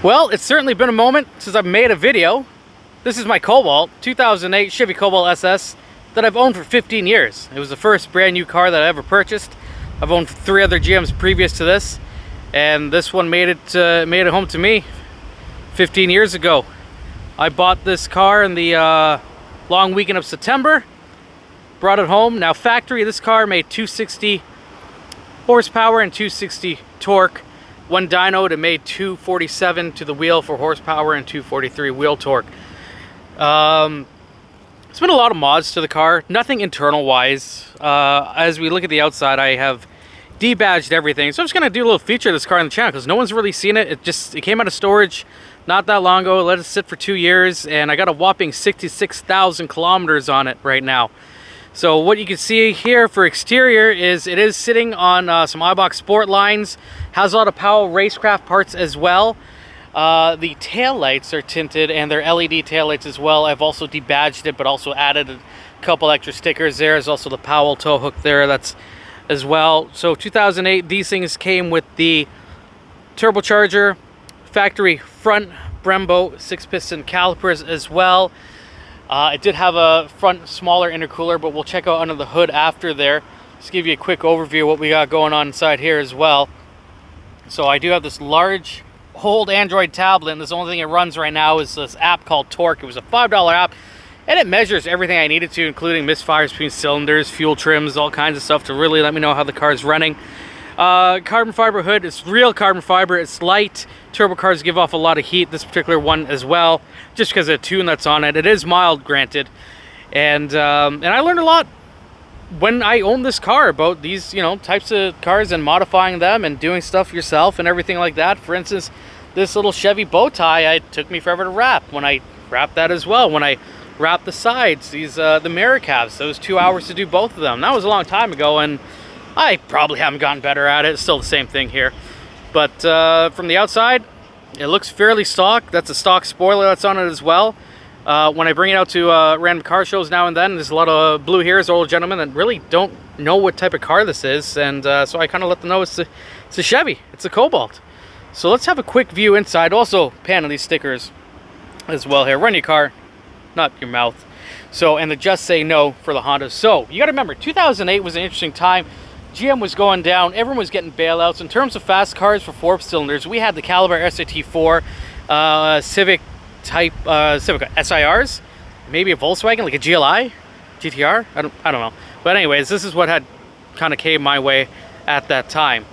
Well, it's certainly been a moment since I've made a video. This is my Cobalt, 2008 Chevy Cobalt SS that I've owned for 15 years. It was the first brand new car that I ever purchased. I've owned 3 other GMs previous to this, and this one made it home to me 15 years ago. I bought this car in the long weekend of September, brought it home. Now factory, this car made 260 horsepower and 260 torque. One dyno, it made 247 to the wheel for horsepower and 243 wheel torque. It's been a lot of mods to the car, nothing internal wise. As we look at the outside, I have debadged everything. So I'm just gonna do a little feature of this car on the channel because no one's really seen it. It came out of storage not that long ago, let it sit for 2 years, and I got a whopping 66,000 kilometers on it right now. So what you can see here for exterior is it is sitting on some Eibach Sport lines, has a lot of Powell racecraft parts as well. The tail lights are tinted and they're LED tail lights as well. I've also debadged it, but also added a couple extra stickers. There's also the Powell tow hook there, that's as well. So 2008, these things came with the turbocharger, factory front Brembo 6-piston calipers as well. It did have a front smaller intercooler, but we'll check out under the hood after there. Just give you a quick overview of what we got going on inside here as well. So I do have this large old Android tablet, and the only thing it runs right now is this app called Torque. It was a $5 app, and it measures everything I needed to, including misfires between cylinders, fuel trims, all kinds of stuff to really let me know how the car is running. Carbon fiber hood, it's real carbon fiber, it's light. Turbo cars give off a lot of heat, this particular one as well, just because of the tune that's on it. It is mild, granted, and I learned a lot when I owned this car about these, types of cars and modifying them and doing stuff yourself and everything like that. For instance, this little Chevy bow tie, it took me forever to wrap. When I wrapped that as well, when I wrapped the sides, the mirror caps, those 2 hours to do both of them. That was a long time ago, and I probably haven't gotten better at it. It's still the same thing here. But from the outside, it looks fairly stock. That's a stock spoiler that's on it as well. When I bring it out to random car shows now and then, there's a lot of blue hairs, old gentlemen that really don't know what type of car this is. And so I kind of let them know it's a Chevy. It's a Cobalt. So let's have a quick view inside. Also, pan on these stickers as well here. Run your car, not your mouth. So, and the Just Say No for the Honda. So, you got to remember, 2008 was an interesting time. GM was going down, everyone was getting bailouts. In terms of fast cars for 4-cylinders, we had the Caliber SAT4, Civic type, Civic SIRs, maybe a Volkswagen, like a GLI, GTR, I don't know. But anyways, this is what had kind of came my way at that time.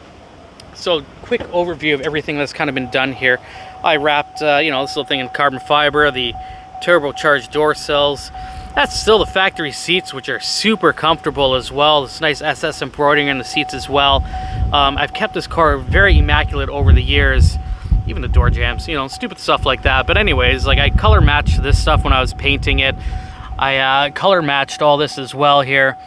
So quick overview of everything that's kind of been done here. I wrapped, this little thing in carbon fiber, the turbocharged door sills. That's still the factory seats, which are super comfortable as well. This nice SS embroidering in the seats as well. I've kept this car very immaculate over the years. Even the door jambs, stupid stuff like that. But anyways, like I color matched this stuff when I was painting it. I color matched all this as well here.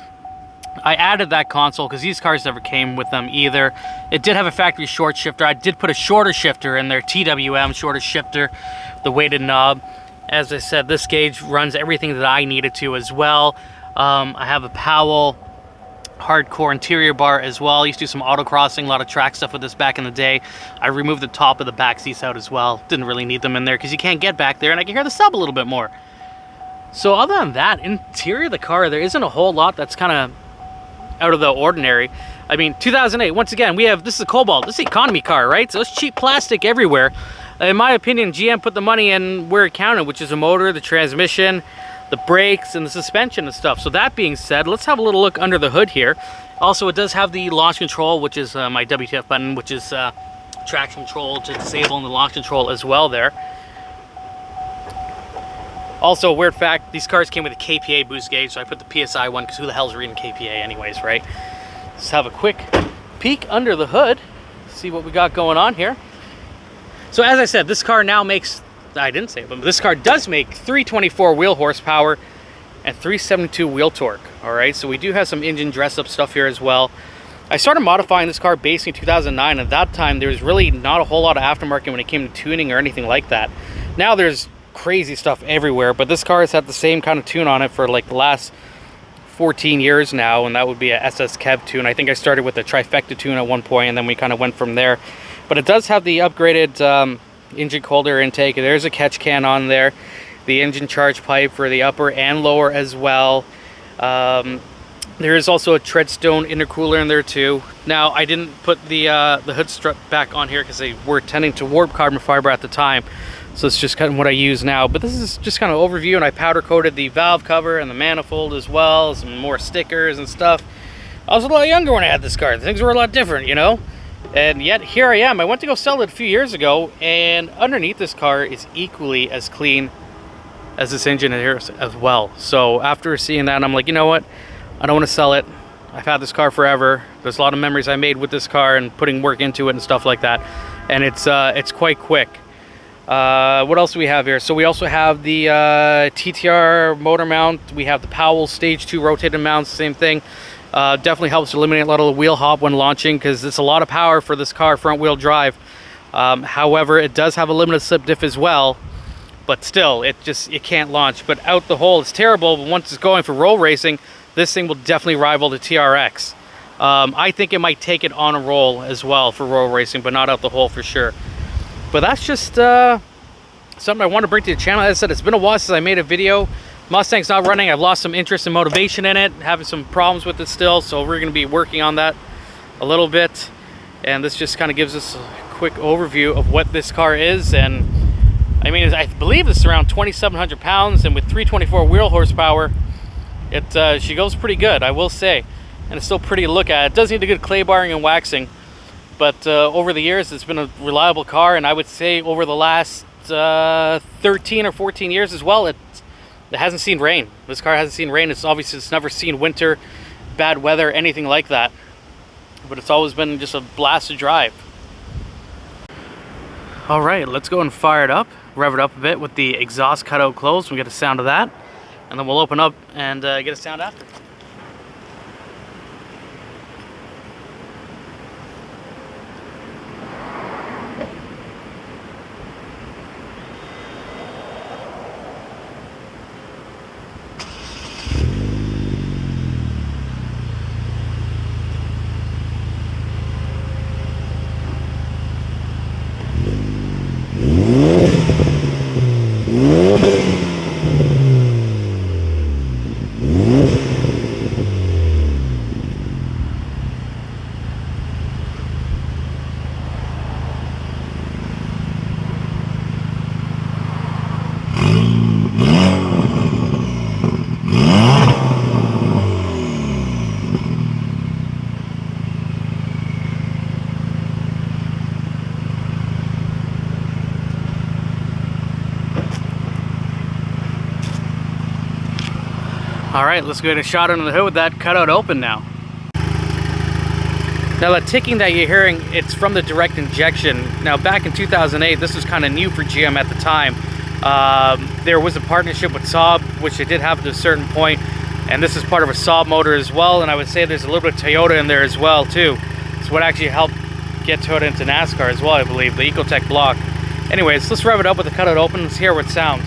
I added that console because these cars never came with them either. It did have a factory short shifter. I did put a shorter shifter in there, TWM shorter shifter, the weighted knob. As I said, this gauge runs everything that I needed to as well. I have a Powell hardcore interior bar as well. I used to do some autocrossing, a lot of track stuff with this back in the day. I removed the top of the back seats out as well. Didn't really need them in there because you can't get back there, and I can hear the sub a little bit more. So other than that, interior of the car, there isn't a whole lot that's kind of out of the ordinary. I mean, 2008, once again, this is a Cobalt. This is an economy car, right? So it's cheap plastic everywhere. In my opinion, GM put the money in where it counted, which is the motor, the transmission, the brakes, and the suspension and stuff. So that being said, let's have a little look under the hood here. Also, it does have the launch control, which is my WTF button, which is traction control to disable and the launch control as well there. Also, weird fact, these cars came with a KPA boost gauge, so I put the PSI one because who the hell's reading KPA anyways, right? Let's have a quick peek under the hood, see what we got going on here. So as I said, this car now makes, I didn't say it, but this car does make 324 wheel horsepower and 372 wheel torque. All right, so we do have some engine dress up stuff here as well. I started modifying this car basically in 2009. At that time, there was really not a whole lot of aftermarket when it came to tuning or anything like that. Now there's crazy stuff everywhere, but this car has had the same kind of tune on it for like the last 14 years now, and that would be a SSKEV tune. I think I started with a trifecta tune at one point, and then we kind of went from there. But it does have the upgraded engine cold air intake. There's a catch can on there. The engine charge pipe for the upper and lower as well. There is also a Treadstone intercooler in there too. Now, I didn't put the hood strut back on here because they were tending to warp carbon fiber at the time. So it's just kind of what I use now. But this is just kind of overview, and I powder coated the valve cover and the manifold as well. Some more stickers and stuff. I was a lot younger when I had this car. Things were a lot different, you know? And yet here I am. I went to go sell it a few years ago, and underneath this car is equally as clean as this engine here as well. So after seeing that, I'm like, you know what? I don't want to sell it. I've had this car forever. There's a lot of memories I made with this car and putting work into it and stuff like that. And it's quite quick. What else do we have here? So we also have the TTR motor mount. We have the Powell Stage 2 rotated mounts, same thing. Definitely helps eliminate a lot of the wheel hop when launching, because it's a lot of power for this car, front wheel drive. However, it does have a limited slip diff as well, but still, it can't launch. But out the hole, it's terrible, but once it's going for roll racing, this thing will definitely rival the TRX. I think it might take it on a roll as well for roll racing, but not out the hole for sure. But that's just something I want to bring to the channel. As I said, it's been a while since I made a video. Mustang's not running. I've lost some interest and motivation in it, having some problems with it still, so we're going to be working on that a little bit. And this just kind of gives us a quick overview of what this car is. And I mean, I believe it's around 2,700 pounds, and with 324 wheel horsepower, she goes pretty good, I will say. And it's still pretty to look at. It does need a good clay barring and waxing, but over the years, it's been a reliable car. And I would say over the last 13 or 14 years as well, it hasn't seen rain. This car hasn't seen rain. It's never seen winter, bad weather, anything like that. But it's always been just a blast to drive. All right, let's go and fire it up, rev it up a bit with the exhaust cutout closed. We get a sound of that, and then we'll open up and get a sound after. All right, let's get a shot under the hood with that cutout open now. Now that ticking that you're hearing, it's from the direct injection. Now back in 2008, this was kind of new for GM at the time. There was a partnership with Saab, which they did have to a certain point, and this is part of a Saab motor as well, and I would say there's a little bit of Toyota in there as well too. It's what actually helped get Toyota into NASCAR as well, I believe, the Ecotec block. Anyways, let's rev it up with the cutout open. Let's hear what it sounds.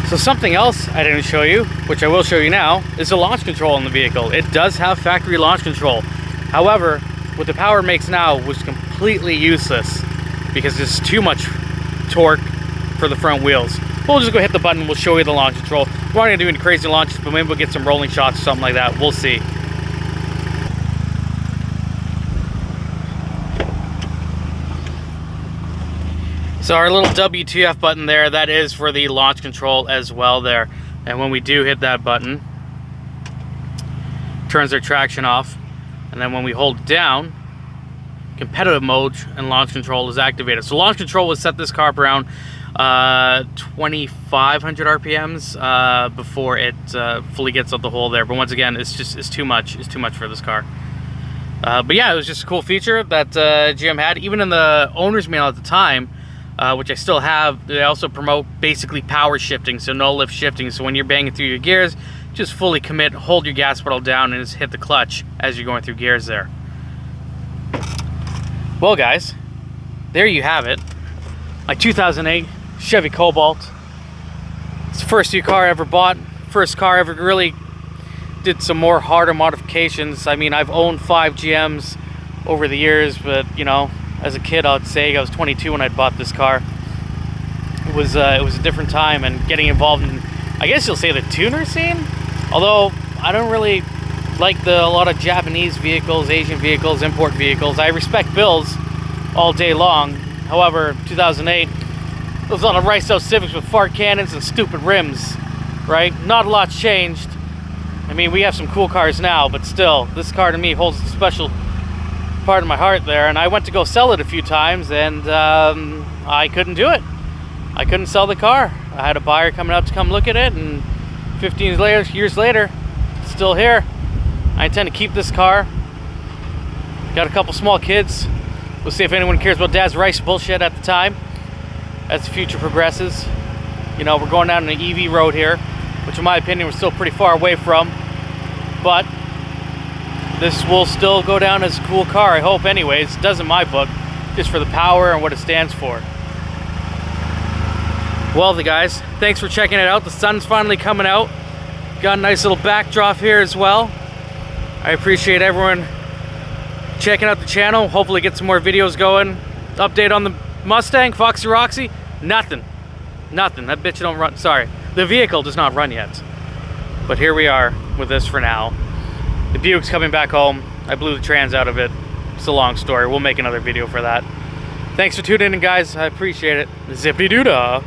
So something else I didn't show you, which I will show you now, is the launch control in the vehicle. It does have factory launch control. However, what the power makes now was completely useless because there's too much torque for the front wheels. We'll just go hit the button and we'll show you the launch control. We're not gonna do any crazy launches, but maybe we'll get some rolling shots or something like that. We'll see. So our little WTF button there, that is for the launch control as well there. And when we do hit that button, it turns our traction off. And then when we hold it down, competitive mode and launch control is activated. So launch control will set this car up around 2,500 RPMs before it fully gets out the hole there. But once again, it's too much. It's too much for this car. But yeah, it was just a cool feature that GM had. Even in the owner's manual at the time, which I still have, they also promote basically power shifting, so no lift shifting. So when you're banging through your gears, just fully commit, hold your gas pedal down, and just hit the clutch as you're going through gears there. Well guys, there you have it. My 2008 Chevy Cobalt. It's the first new car I ever bought. First car I ever really did some more harder modifications. I mean, I've owned 5 GMs over the years, but you know, as a kid, I'd say I was 22 when I bought this car. It was a different time, and getting involved in, I guess you'll say, the tuner scene. Although I don't really like a lot of Japanese vehicles, Asian vehicles, import vehicles. I respect bills all day long. However, 2008, it was on a Rice House Civics with fart cannons and stupid rims, right? Not a lot's changed. I mean, we have some cool cars now, but still, this car to me holds a special part of my heart there. And I went to go sell it a few times, and I couldn't do it. I couldn't sell the car. I had a buyer coming out to come look at it, and 15 years later, it's still here. I intend to keep this car. Got a couple small kids. We'll see if anyone cares about Dad's rice bullshit at the time, as the future progresses. You know, we're going down an EV road here, which in my opinion we're still pretty far away from, but this will still go down as a cool car, I hope anyways. It does in my book, just for the power and what it stands for. Well, the guys, thanks for checking it out. The sun's finally coming out. Got a nice little backdrop here as well. I appreciate everyone checking out the channel. Hopefully get some more videos going. Update on the Mustang, Foxy Roxy, nothing. Nothing, that bitch don't run, sorry. The vehicle does not run yet. But here we are with this for now. The Buick's coming back home. I blew the trans out of it. It's a long story. We'll make another video for that. Thanks for tuning in, guys. I appreciate it. Zippy doo dah.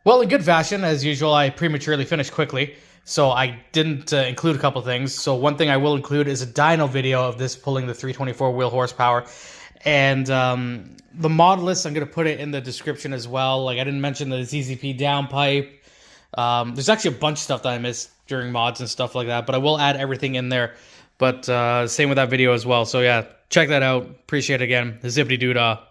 Well, in good fashion, as usual, I prematurely finished quickly, so I didn't include a couple things. So one thing I will include is a dyno video of this pulling the 324 wheel horsepower. And the mod list, I'm going to put it in the description as well. Like, I didn't mention the ZZP downpipe. There's actually a bunch of stuff that I missed during mods and stuff like that, but I will add everything in there. But same with that video as well. So yeah, check that out. Appreciate it again. Zippity doo dah.